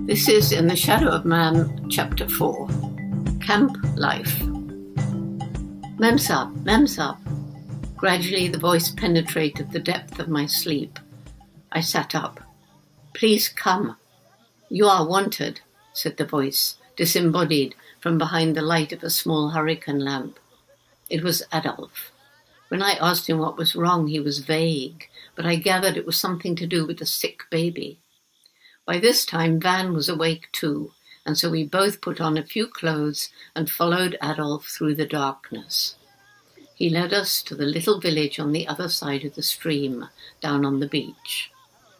This is In the Shadow of Man, Chapter 4, Camp Life. Memsahib, Memsahib. Gradually the voice penetrated the depth of my sleep. I sat up. Please come. You are wanted, said the voice, disembodied from behind the light of a small hurricane lamp. It was Adolf. When I asked him what was wrong, he was vague, but I gathered it was something to do with a sick baby. By this time, Van was awake too, and so we both put on a few clothes and followed Adolf through the darkness. He led us to the little village on the other side of the stream, down on the beach.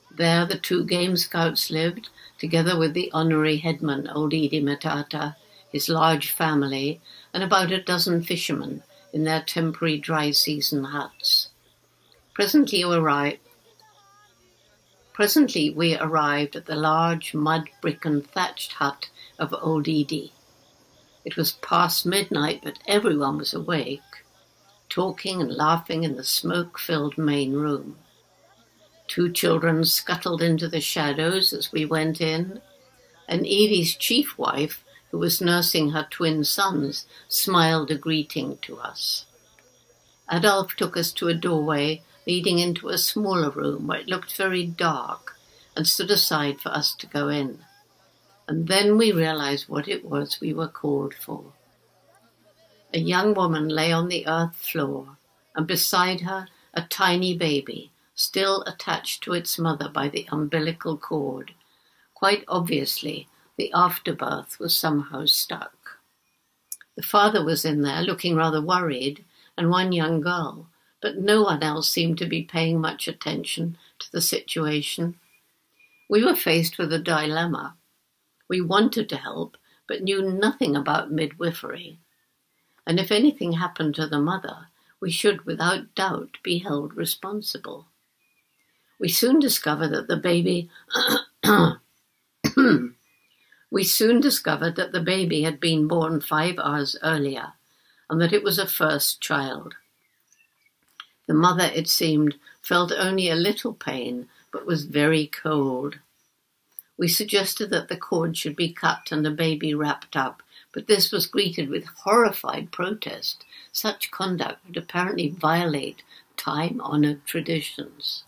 There the 2 game scouts lived, together with the honorary headman, old Edie Matata, his large family, and about a dozen fishermen in their temporary dry season huts. Presently we arrived at the large mud, brick and thatched hut of old Edie. It was past midnight, but everyone was awake, talking and laughing in the smoke-filled main room. 2 children scuttled into the shadows as we went in, and Edie's chief wife, who was nursing her twin sons, smiled a greeting to us. Adolf took us to a doorway leading into a smaller room where it looked very dark and stood aside for us to go in. And then we realized what it was we were called for. A young woman lay on the earth floor, and beside her a tiny baby, still attached to its mother by the umbilical cord. Quite obviously, the afterbirth was somehow stuck. The father was in there, looking rather worried, and 1 young girl, but no one else seemed to be paying much attention to the situation. We were faced with a dilemma. We wanted to help, but knew nothing about midwifery. And if anything happened to the mother, we should without doubt be held responsible. We soon discovered that the baby had been born 5 hours earlier, and that it was a first child. The mother, it seemed, felt only a little pain, but was very cold. We suggested that the cord should be cut and the baby wrapped up, but this was greeted with horrified protest. Such conduct would apparently violate time-honored traditions.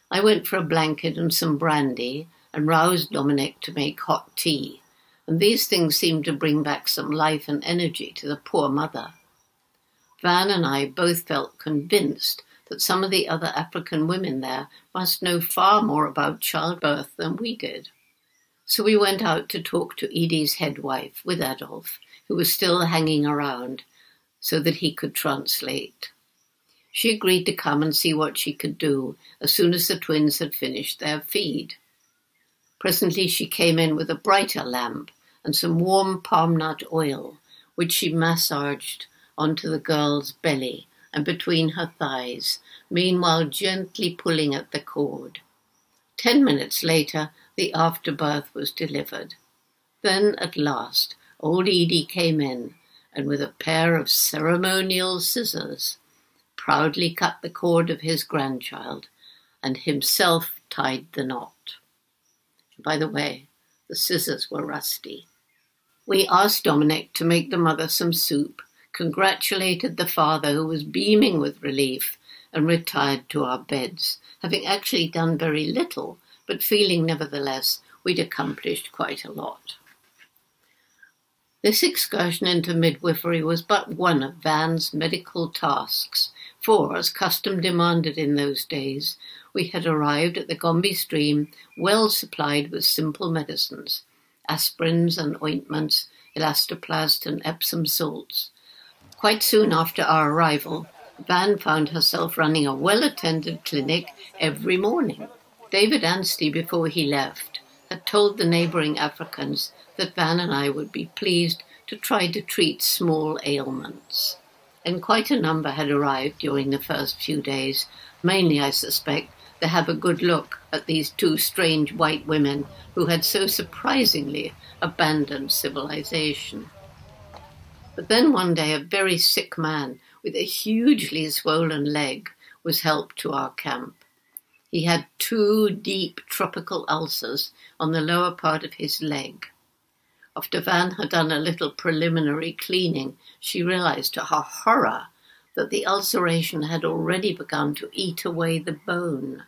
I went for a blanket and some brandy and roused Dominic to make hot tea, and these things seemed to bring back some life and energy to the poor mother. Van and I both felt convinced that some of the other African women there must know far more about childbirth than we did. So we went out to talk to Edie's head wife with Adolf, who was still hanging around, so that he could translate. She agreed to come and see what she could do as soon as the twins had finished their feed. Presently she came in with a brighter lamp and some warm palm nut oil, which she massaged onto the girl's belly and between her thighs, meanwhile gently pulling at the cord. 10 minutes later, the afterbirth was delivered. Then, at last, old Edie came in, and with a pair of ceremonial scissors, proudly cut the cord of his grandchild, and himself tied the knot. By the way, the scissors were rusty. We asked Dominic to make the mother some soup, congratulated the father, who was beaming with relief, and retired to our beds, having actually done very little, but feeling nevertheless we'd accomplished quite a lot. This excursion into midwifery was but one of Van's medical tasks, for, as custom demanded in those days, we had arrived at the Gombe stream well supplied with simple medicines, aspirins and ointments, elastoplast and Epsom salts. Quite soon after our arrival, Van found herself running a well-attended clinic every morning. David Anstey, before he left, had told the neighbouring Africans that Van and I would be pleased to try to treat small ailments. And quite a number had arrived during the first few days, mainly, I suspect, to have a good look at these 2 strange white women who had so surprisingly abandoned civilization. But then one day a very sick man with a hugely swollen leg was helped to our camp. He had 2 deep tropical ulcers on the lower part of his leg. After Van had done a little preliminary cleaning, she realized to her horror that the ulceration had already begun to eat away the bone.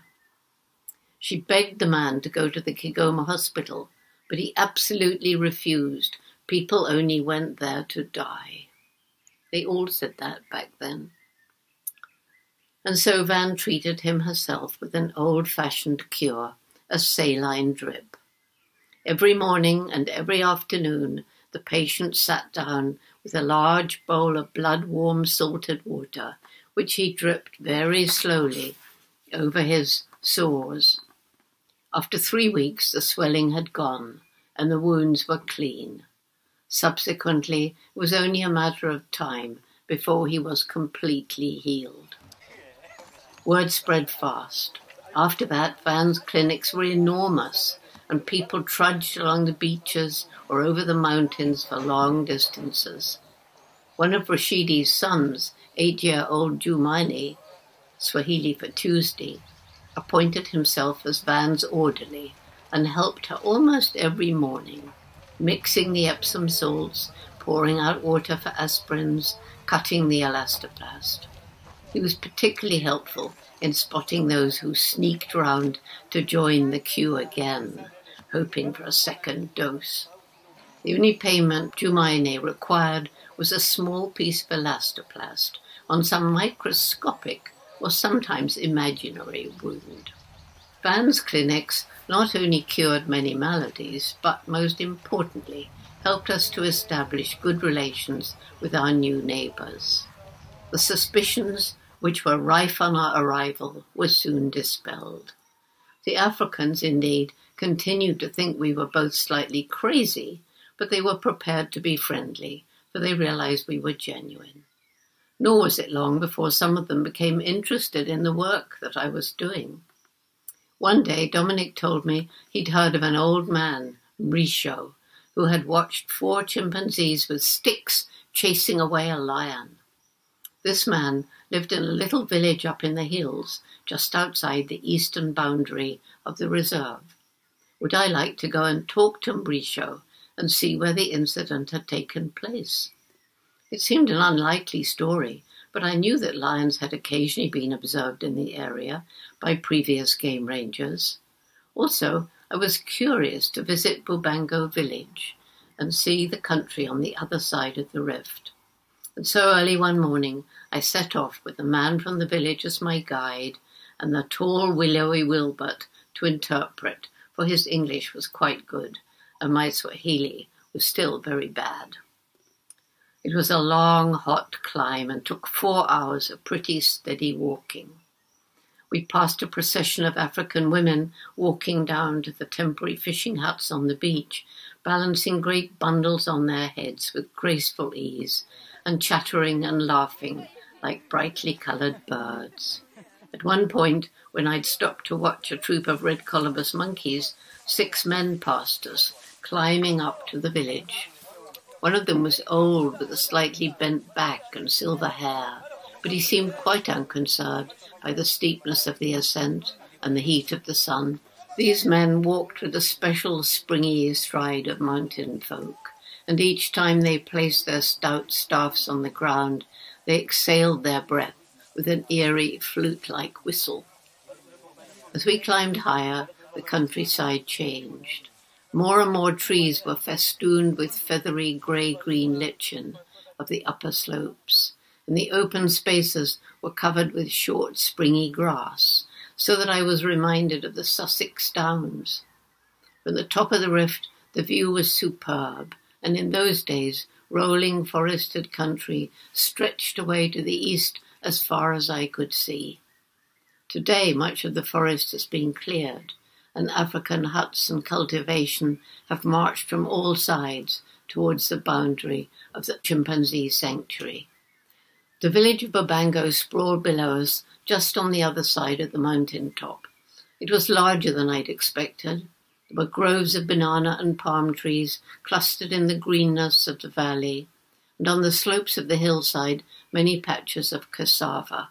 She begged the man to go to the Kigoma hospital, but he absolutely refused. People only went there to die. They all said that back then. And so Van treated him herself with an old-fashioned cure, a saline drip. Every morning and every afternoon, the patient sat down with a large bowl of blood-warm salted water, which he dripped very slowly over his sores. After 3 weeks, the swelling had gone, and the wounds were clean. Subsequently, it was only a matter of time before he was completely healed. Word spread fast. After that, Van's clinics were enormous, and people trudged along the beaches or over the mountains for long distances. One of Rashidi's sons, 8-year-old Jumaine, Swahili for Tuesday, appointed himself as Van's orderly and helped her almost every morning, mixing the Epsom salts, pouring out water for aspirins, cutting the elastoplast. He was particularly helpful in spotting those who sneaked round to join the queue again, hoping for a second dose. The only payment Jumaine required was a small piece of elastoplast on some microscopic or sometimes imaginary wound. Van's clinics not only cured many maladies, but most importantly, helped us to establish good relations with our new neighbours. The suspicions which were rife on our arrival were soon dispelled. The Africans, indeed, continued to think we were both slightly crazy, but they were prepared to be friendly, for they realized we were genuine. Nor was it long before some of them became interested in the work that I was doing. One day, Dominic told me he'd heard of an old man, Risho, who had watched 4 chimpanzees with sticks chasing away a lion. This man lived in a little village up in the hills, just outside the eastern boundary of the reserve. Would I like to go and talk to Risho and see where the incident had taken place? It seemed an unlikely story, but I knew that lions had occasionally been observed in the area by previous game rangers. Also, I was curious to visit Bubango village and see the country on the other side of the rift. And so early one morning, I set off with the man from the village as my guide and the tall, willowy Wilbert to interpret, for his English was quite good, and my Swahili was still very bad. It was a long, hot climb and took 4 hours of pretty steady walking. We passed a procession of African women walking down to the temporary fishing huts on the beach, balancing great bundles on their heads with graceful ease, and chattering and laughing like brightly coloured birds. At one point, when I'd stopped to watch a troop of red colobus monkeys, 6 men passed us, climbing up to the village. One of them was old, with a slightly bent back and silver hair, but he seemed quite unconcerned by the steepness of the ascent and the heat of the sun. These men walked with a special springy stride of mountain folk, and each time they placed their stout staffs on the ground, they exhaled their breath with an eerie flute-like whistle. As we climbed higher, the countryside changed. More and more trees were festooned with feathery grey-green lichen of the upper slopes, and the open spaces were covered with short, springy grass, so that I was reminded of the Sussex Downs. From the top of the rift, the view was superb, and in those days, rolling forested country stretched away to the east as far as I could see. Today, much of the forest has been cleared, and African huts and cultivation have marched from all sides towards the boundary of the chimpanzee sanctuary. The village of Bubango sprawled below us, just on the other side of the mountain top. It was larger than I'd expected. There were groves of banana and palm trees clustered in the greenness of the valley, and on the slopes of the hillside, many patches of cassava.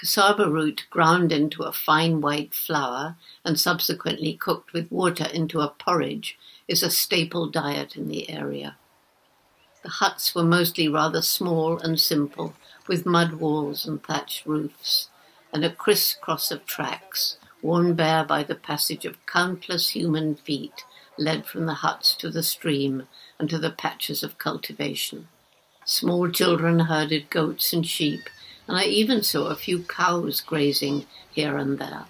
Cassava root ground into a fine white flour and subsequently cooked with water into a porridge is a staple diet in the area. The huts were mostly rather small and simple, with mud walls and thatched roofs, and a criss-cross of tracks, worn bare by the passage of countless human feet, led from the huts to the stream and to the patches of cultivation. Small children herded goats and sheep, and I even saw a few cows grazing here and there.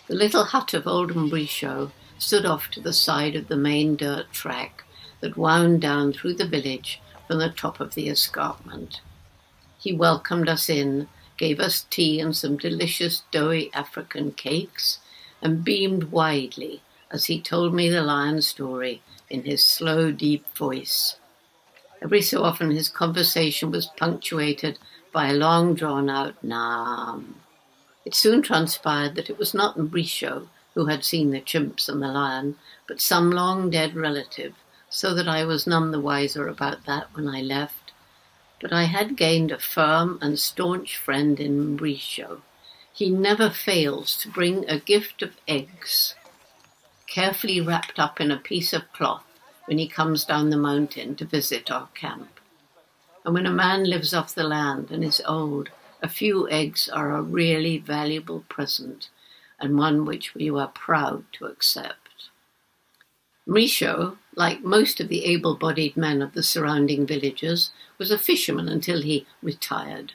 The little hut of old Mbrisho stood off to the side of the main dirt track that wound down through the village from the top of the escarpment. He welcomed us in, gave us tea and some delicious doughy African cakes, and beamed widely as he told me the lion story in his slow, deep voice. Every so often his conversation was punctuated by a long drawn-out naam. It soon transpired that it was not Mbrisho who had seen the chimps and the lion, but some long-dead relative, so that I was none the wiser about that when I left. But I had gained a firm and staunch friend in Mbrisho. He never fails to bring a gift of eggs, carefully wrapped up in a piece of cloth, when he comes down the mountain to visit our camp. And when a man lives off the land and is old, a few eggs are a really valuable present, and one which we were proud to accept. Mbrisho, like most of the able-bodied men of the surrounding villages, was a fisherman until he retired.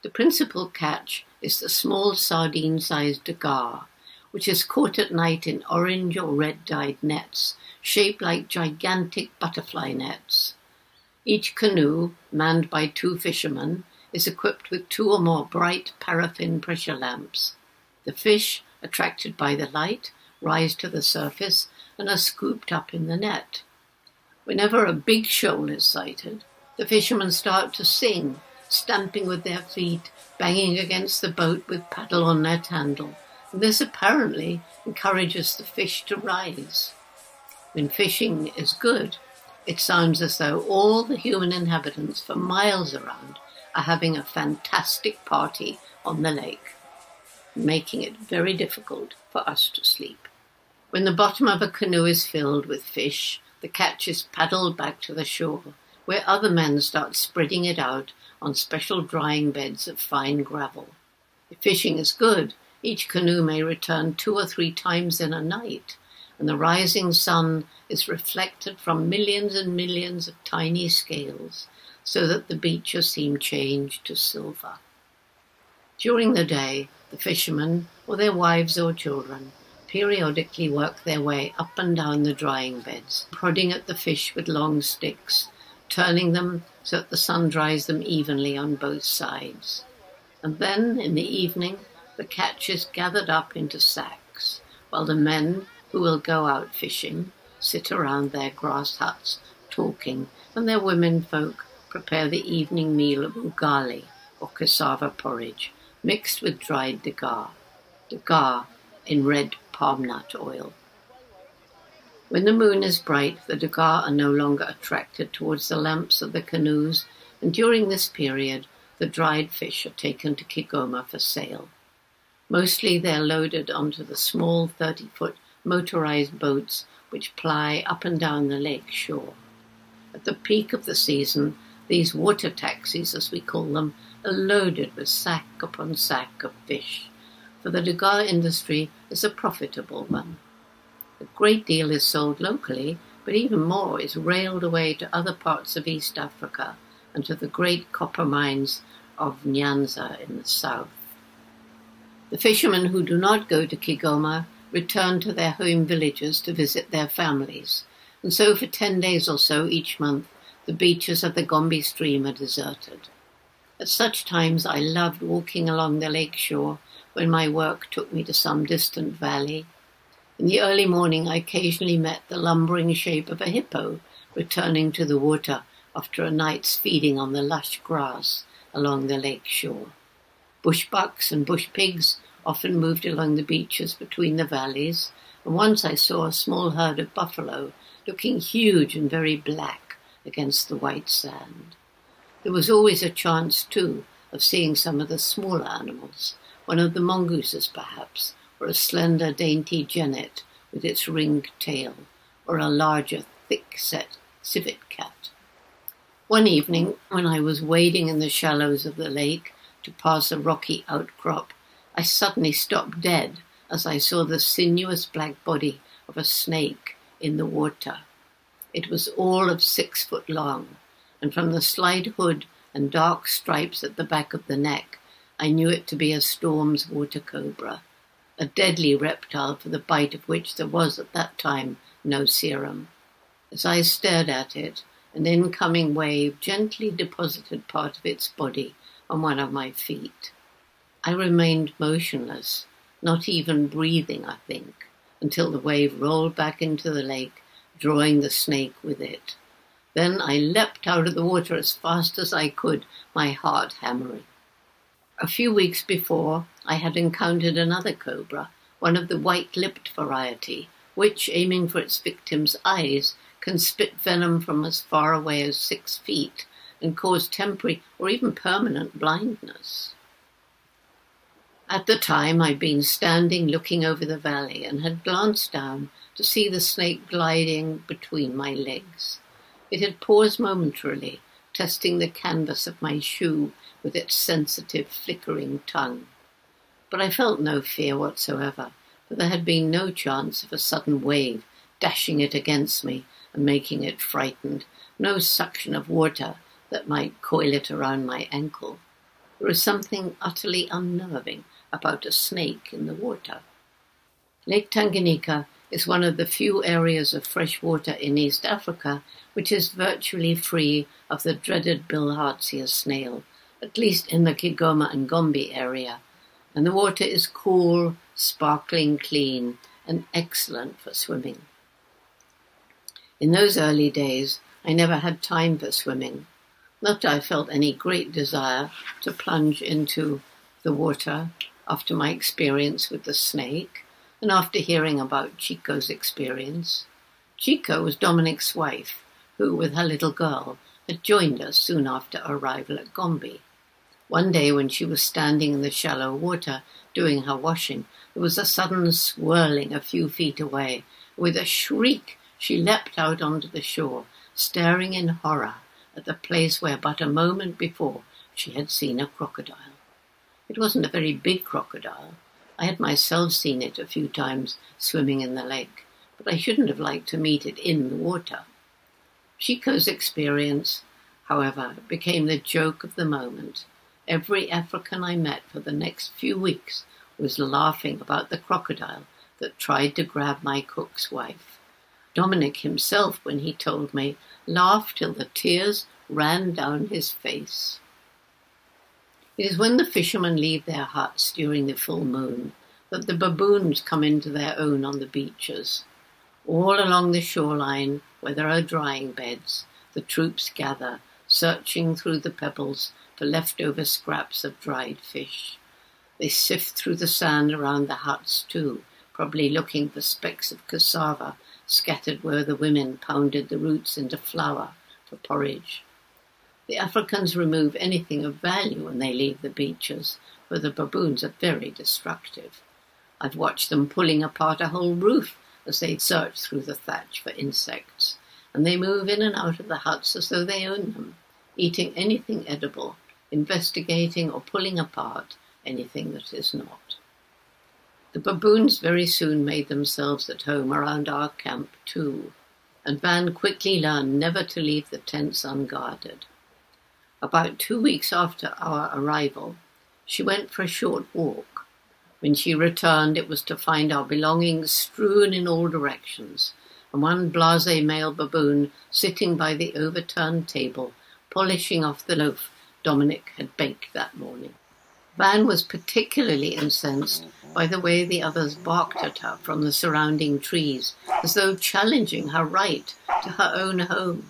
The principal catch is the small sardine-sized dagar, which is caught at night in orange or red-dyed nets, shaped like gigantic butterfly nets. Each canoe, manned by 2 fishermen, is equipped with 2 or more bright paraffin pressure lamps. The fish, attracted by the light, rise to the surface and are scooped up in the net. Whenever a big shoal is sighted, the fishermen start to sing, stamping with their feet, banging against the boat with paddle or net handle, and this apparently encourages the fish to rise. When fishing is good, it sounds as though all the human inhabitants for miles around are having a fantastic party on the lake, making it very difficult for us to sleep. When the bottom of a canoe is filled with fish, the catch is paddled back to the shore, where other men start spreading it out on special drying beds of fine gravel. If fishing is good, each canoe may return 2 or 3 times in a night, and the rising sun is reflected from millions and millions of tiny scales, so that the beaches seem changed to silver. During the day, the fishermen, or their wives or children, periodically work their way up and down the drying beds, prodding at the fish with long sticks, turning them so that the sun dries them evenly on both sides. And then, in the evening, the catch is gathered up into sacks, while the men who will go out fishing sit around their grass huts talking, and their women folk prepare the evening meal of ugali, or cassava porridge, mixed with dried dagar in red palm nut oil. When the moon is bright, the dagar are no longer attracted towards the lamps of the canoes, and during this period, the dried fish are taken to Kigoma for sale. Mostly they are loaded onto the small 30-foot motorized boats which ply up and down the lake shore. At the peak of the season, these water taxis, as we call them, are loaded with sack upon sack of fish, for the dagar industry is a profitable one. A great deal is sold locally, but even more is railed away to other parts of East Africa and to the great copper mines of Nyanza in the south. The fishermen who do not go to Kigoma return to their home villages to visit their families, and so for 10 days or so each month the beaches of the Gombe stream are deserted. At such times I loved walking along the lake shore when my work took me to some distant valley. In the early morning I occasionally met the lumbering shape of a hippo returning to the water after a night's feeding on the lush grass along the lake shore. Bush bucks and bush pigs often moved along the beaches between the valleys, and once I saw a small herd of buffalo looking huge and very black against the white sand. There was always a chance, too, of seeing some of the smaller animals, one of the mongooses perhaps, or a slender, dainty genet with its ringed tail, or a larger, thick-set civet cat. One evening, when I was wading in the shallows of the lake to pass a rocky outcrop, I suddenly stopped dead as I saw the sinuous black body of a snake in the water. It was all of 6 foot long, and from the slight hood and dark stripes at the back of the neck, I knew it to be a Storm's water cobra, a deadly reptile for the bite of which there was at that time no serum. As I stared at it, an incoming wave gently deposited part of its body on one of my feet. I remained motionless, not even breathing, I think, until the wave rolled back into the lake, drawing the snake with it. Then I leapt out of the water as fast as I could, my heart hammering. A few weeks before, I had encountered another cobra, one of the white-lipped variety, which, aiming for its victim's eyes, can spit venom from as far away as 6 feet and cause temporary or even permanent blindness. At the time, I'd been standing looking over the valley and had glanced down to see the snake gliding between my legs. It had paused momentarily, testing the canvas of my shoe with its sensitive, flickering tongue. But I felt no fear whatsoever, for there had been no chance of a sudden wave dashing it against me and making it frightened, no suction of water that might coil it around my ankle. There was something utterly unnerving about a snake in the water. Lake Tanganyika is one of the few areas of fresh water in East Africa which is virtually free of the dreaded bilharzia snail, at least in the Kigoma and Gombe area, and the water is cool, sparkling clean, and excellent for swimming. In those early days, I never had time for swimming. Not that I felt any great desire to plunge into the water after my experience with the snake, and after hearing about Chico's experience. Chico was Dominic's wife, who, with her little girl, had joined us soon after arrival at Gombe. One day when she was standing in the shallow water doing her washing, there was a sudden swirling a few feet away. With a shriek, she leapt out onto the shore, staring in horror at the place where but a moment before she had seen a crocodile. It wasn't a very big crocodile. I had myself seen it a few times swimming in the lake, but I shouldn't have liked to meet it in the water. Chico's experience, however, became the joke of the moment. Every African I met for the next few weeks was laughing about the crocodile that tried to grab my cook's wife. Dominic himself, when he told me, laughed till the tears ran down his face. It is when the fishermen leave their huts during the full moon that the baboons come into their own on the beaches. All along the shoreline, where there are drying beds, the troops gather, searching through the pebbles for leftover scraps of dried fish. They sift through the sand around the huts too, probably looking for specks of cassava scattered where the women pounded the roots into flour for porridge. The Africans remove anything of value when they leave the beaches, for the baboons are very destructive. I've watched them pulling apart a whole roof as they search through the thatch for insects, and they move in and out of the huts as though they own them, eating anything edible, investigating or pulling apart anything that is not. The baboons very soon made themselves at home around our camp too, and Van quickly learned never to leave the tents unguarded. About 2 weeks after our arrival, she went for a short walk. When she returned, it was to find our belongings strewn in all directions, and one blasé male baboon sitting by the overturned table, polishing off the loaf Dominic had baked that morning. Van was particularly incensed by the way the others barked at her from the surrounding trees, as though challenging her right to her own home.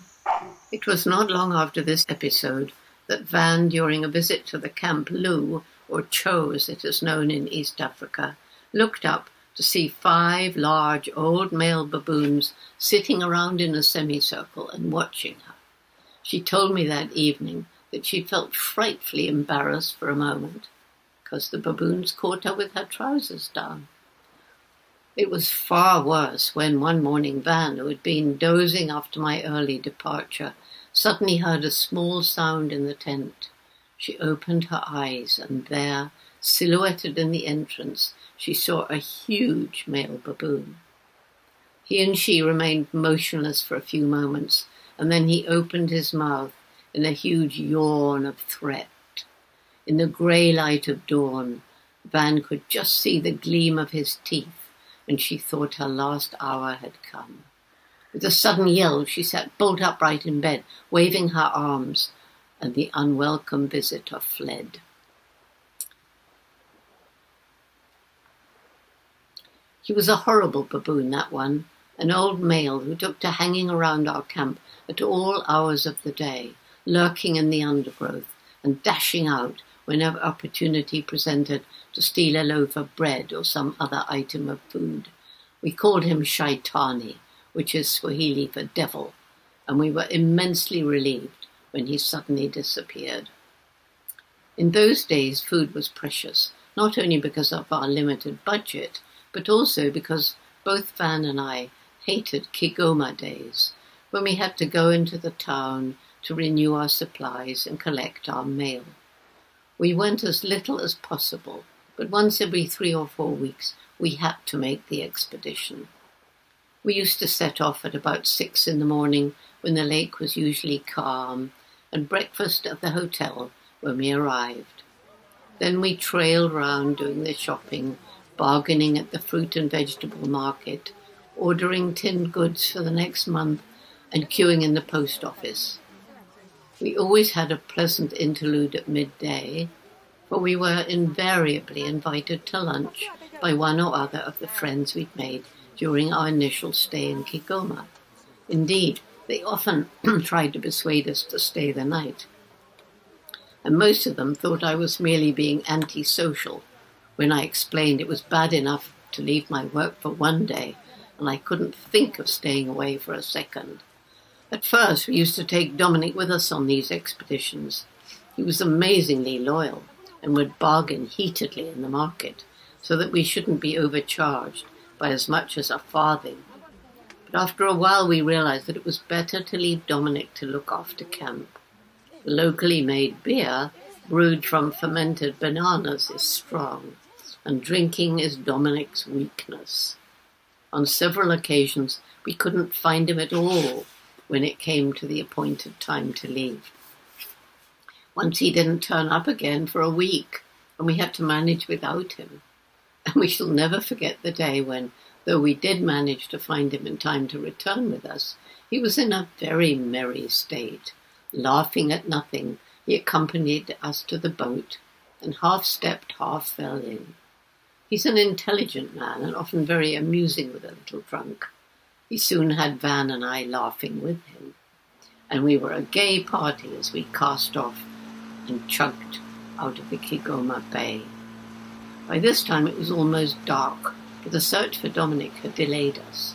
It was not long after this episode that Van, during a visit to the Camp Lou, or Cho as it is known in East Africa, looked up to see 5 large old male baboons sitting around in a semicircle and watching her. She told me that evening that she felt frightfully embarrassed for a moment, because the baboons caught her with her trousers down. It was far worse when one morning Van, who had been dozing after my early departure, suddenly heard a small sound in the tent. She opened her eyes, and there, silhouetted in the entrance, she saw a huge male baboon. He and she remained motionless for a few moments, and then he opened his mouth in a huge yawn of threat. In the grey light of dawn, Van could just see the gleam of his teeth, and she thought her last hour had come. With a sudden yell, she sat bolt upright in bed, waving her arms, and the unwelcome visitor fled. He was a horrible baboon, that one, an old male who took to hanging around our camp at all hours of the day, lurking in the undergrowth and dashing out whenever opportunity presented to steal a loaf of bread or some other item of food. We called him Shaitani, which is Swahili for devil, and we were immensely relieved when he suddenly disappeared. In those days, food was precious, not only because of our limited budget, but also because both Van and I hated Kigoma days, when we had to go into the town to renew our supplies and collect our mail. We went as little as possible, but once every 3 or 4 weeks we had to make the expedition. We used to set off at about 6 in the morning, when the lake was usually calm, and breakfast at the hotel when we arrived. Then we trailed round doing the shopping, bargaining at the fruit and vegetable market, ordering tinned goods for the next month, and queuing in the post office. We always had a pleasant interlude at midday, for we were invariably invited to lunch by one or other of the friends we'd made during our initial stay in Kigoma. Indeed, they often tried to persuade us to stay the night. And most of them thought I was merely being antisocial when I explained it was bad enough to leave my work for one day, and I couldn't think of staying away for a second. At first, we used to take Dominic with us on these expeditions. He was amazingly loyal and would bargain heatedly in the market, so that we shouldn't be overcharged by as much as a farthing. But after a while we realized that it was better to leave Dominic to look after camp. The locally made beer, brewed from fermented bananas, is strong, and drinking is Dominic's weakness. On several occasions we couldn't find him at all when it came to the appointed time to leave. Once he didn't turn up again for a week, and we had to manage without him. And we shall never forget the day when, though we did manage to find him in time to return with us, he was in a very merry state. Laughing at nothing, he accompanied us to the boat, and half stepped, half fell in. He's an intelligent man, and often very amusing with a little drunk. He soon had Van and I laughing with him, and we were a gay party as we cast off and chugged out of the Kigoma Bay. By this time it was almost dark, for the search for Dominic had delayed us.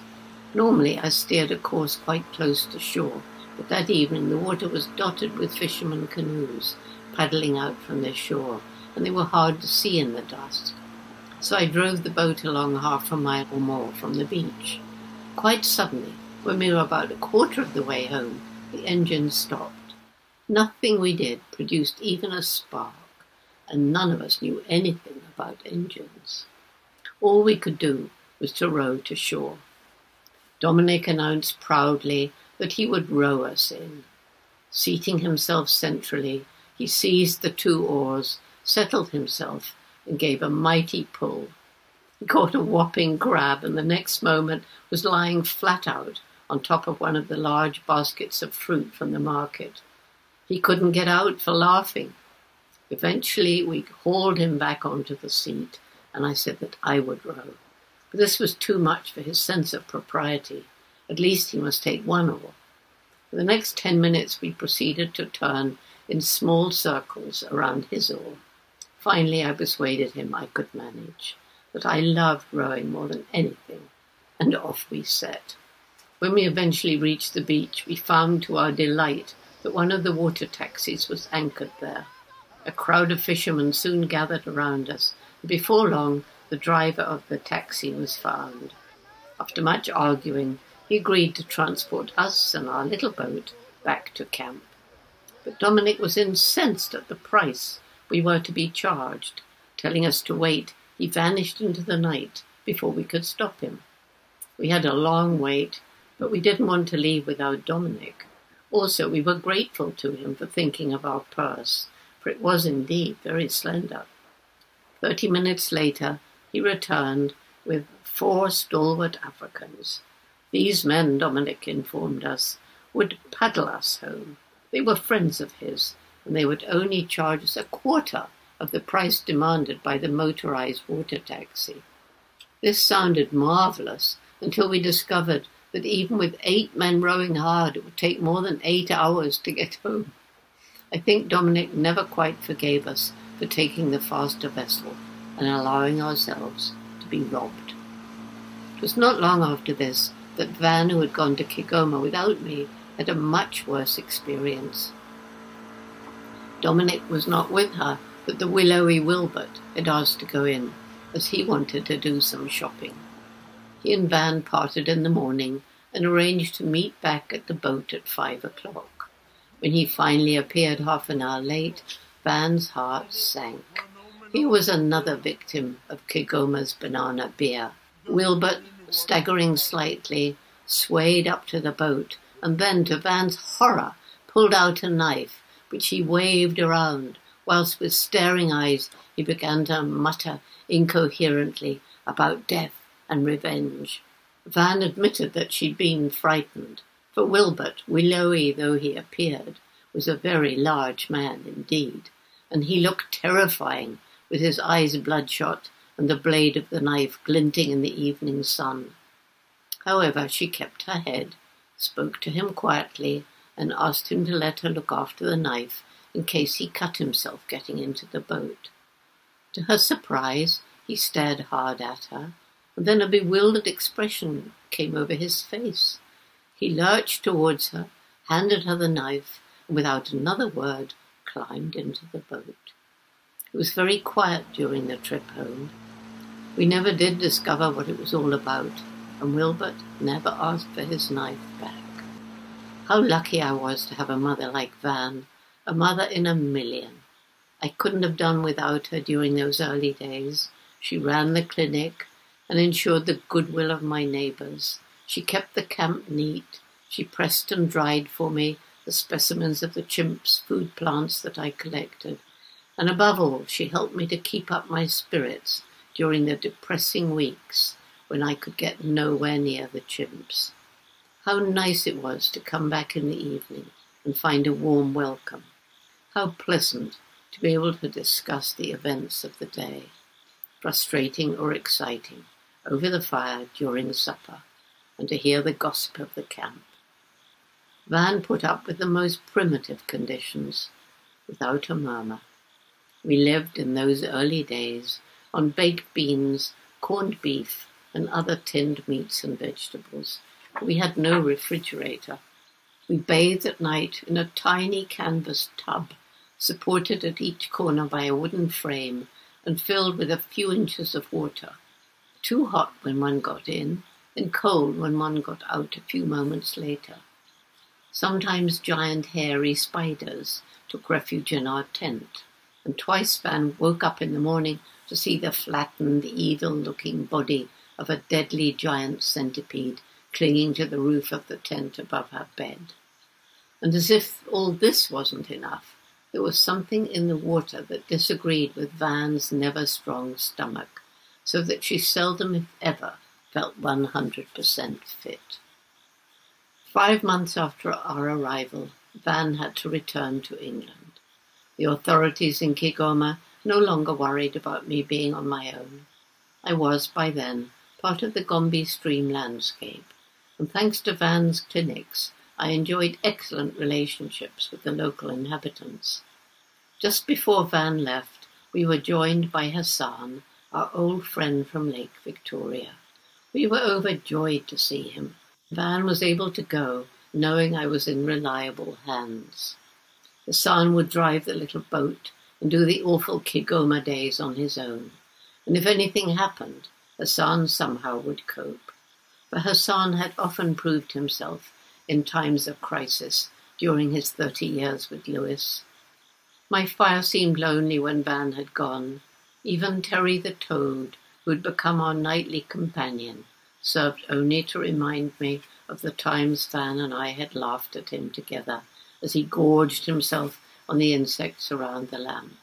Normally I steered a course quite close to shore, but that evening the water was dotted with fishermen canoes paddling out from their shore, and they were hard to see in the dusk. So I drove the boat along half a mile or more from the beach. Quite suddenly, when we were about a quarter of the way home, the engine stopped. Nothing we did produced even a spark, and none of us knew anything about engines. All we could do was to row to shore. Dominic announced proudly that he would row us in. Seating himself centrally, he seized the 2 oars, settled himself, and gave a mighty pull. He caught a whopping crab, and the next moment was lying flat out on top of one of the large baskets of fruit from the market. He couldn't get out for laughing. Eventually we hauled him back onto the seat, and I said that I would row. But this was too much for his sense of propriety. At least he must take 1 oar. For the next 10 minutes we proceeded to turn in small circles around his oar. Finally I persuaded him I could manage, that I loved rowing more than anything, and off we set. When we eventually reached the beach, we found to our delight that one of the water taxis was anchored there. A crowd of fishermen soon gathered around us, and before long the driver of the taxi was found. After much arguing, he agreed to transport us and our little boat back to camp. But Dominic was incensed at the price we were to be charged. Telling us to wait, he vanished into the night before we could stop him. We had a long wait, but we didn't want to leave without Dominic. Also, we were grateful to him for thinking of our purse, for it was indeed very slender. 30 minutes later, he returned with 4 stalwart Africans. These men, Dominic informed us, would paddle us home. They were friends of his, and they would only charge us a quarter of the price demanded by the motorized water taxi. This sounded marvelous until we discovered that even with 8 men rowing hard, it would take more than 8 hours to get home. I think Dominic never quite forgave us for taking the faster vessel and allowing ourselves to be robbed. It was not long after this that Van, who had gone to Kigoma without me, had a much worse experience. Dominic was not with her, but the willowy Wilbert had asked to go in, as he wanted to do some shopping. He and Van parted in the morning and arranged to meet back at the boat at 5 o'clock. When he finally appeared half an hour late, Van's heart sank. He was another victim of Kigoma's banana beer. Wilbert, staggering slightly, swayed up to the boat and then, to Van's horror, pulled out a knife, which he waved around, whilst with staring eyes he began to mutter incoherently about death and revenge. Van admitted that she'd been frightened, for Wilbert, willowy though he appeared, was a very large man indeed, and he looked terrifying, with his eyes bloodshot and the blade of the knife glinting in the evening sun. However, she kept her head, spoke to him quietly, and asked him to let her look after the knife in case he cut himself getting into the boat. To her surprise, he stared hard at her, and then a bewildered expression came over his face. He lurched towards her, handed her the knife, and without another word climbed into the boat. It was very quiet during the trip home. We never did discover what it was all about, and Wilbert never asked for his knife back. How lucky I was to have a mother like Van, a mother in a million. I couldn't have done without her during those early days. She ran the clinic and ensured the goodwill of my neighbours. She kept the camp neat. She pressed and dried for me the specimens of the chimps' food plants that I collected. And above all, she helped me to keep up my spirits during the depressing weeks when I could get nowhere near the chimps. How nice it was to come back in the evening and find a warm welcome. How pleasant to be able to discuss the events of the day, frustrating or exciting, over the fire during supper, and to hear the gossip of the camp. Van put up with the most primitive conditions, without a murmur. We lived in those early days on baked beans, corned beef, and other tinned meats and vegetables. We had no refrigerator. We bathed at night in a tiny canvas tub, supported at each corner by a wooden frame and filled with a few inches of water. Too hot when one got in, and cold when one got out a few moments later. Sometimes giant hairy spiders took refuge in our tent, and twice Van woke up in the morning to see the flattened, evil-looking body of a deadly giant centipede clinging to the roof of the tent above her bed. And as if all this wasn't enough, there was something in the water that disagreed with Van's never-strong stomach, so that she seldom, if ever, felt 100% fit. 5 months after our arrival, Van had to return to England. The authorities in Kigoma no longer worried about me being on my own. I was, by then, part of the Gombe stream landscape, and thanks to Van's clinics, I enjoyed excellent relationships with the local inhabitants. Just before Van left, we were joined by Hassan, our old friend from Lake Victoria. We were overjoyed to see him. Van was able to go, knowing I was in reliable hands. Hassan would drive the little boat and do the awful Kigoma days on his own. And if anything happened, Hassan somehow would cope. For Hassan had often proved himself in times of crisis during his 30 years with Lewis. My fire seemed lonely when Van had gone. Even Terry the toad, who had become our nightly companion, served only to remind me of the times Van and I had laughed at him together as he gorged himself on the insects around the lamp.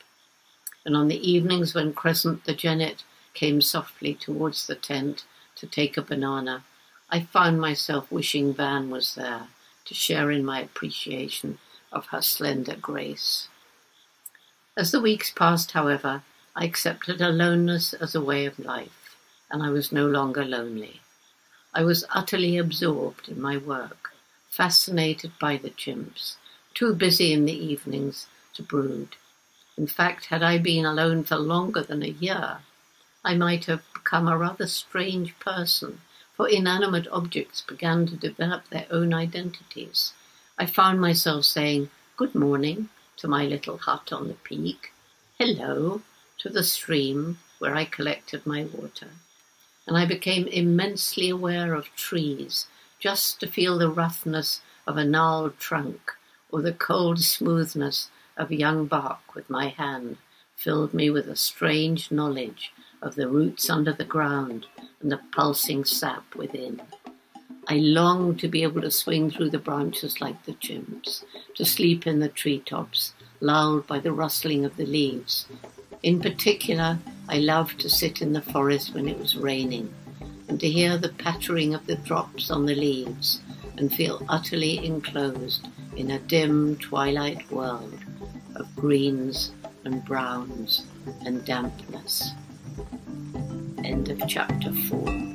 And on the evenings when Crescent the genet came softly towards the tent to take a banana, I found myself wishing Van was there to share in my appreciation of her slender grace. As the weeks passed, however, I accepted aloneness as a way of life, and I was no longer lonely. I was utterly absorbed in my work, fascinated by the chimps, too busy in the evenings to brood. In fact, had I been alone for longer than a year, I might have become a rather strange person, for inanimate objects began to develop their own identities. I found myself saying, "Good morning," to my little hut on the peak, "Hello," to the stream where I collected my water. And I became immensely aware of trees, just to feel the roughness of a gnarled trunk or the cold smoothness of young bark with my hand filled me with a strange knowledge of the roots under the ground and the pulsing sap within. I longed to be able to swing through the branches like the chimps, to sleep in the treetops, lulled by the rustling of the leaves. In particular, I loved to sit in the forest when it was raining, and to hear the pattering of the drops on the leaves, and feel utterly enclosed in a dim twilight world of greens and browns and dampness. End of chapter 4.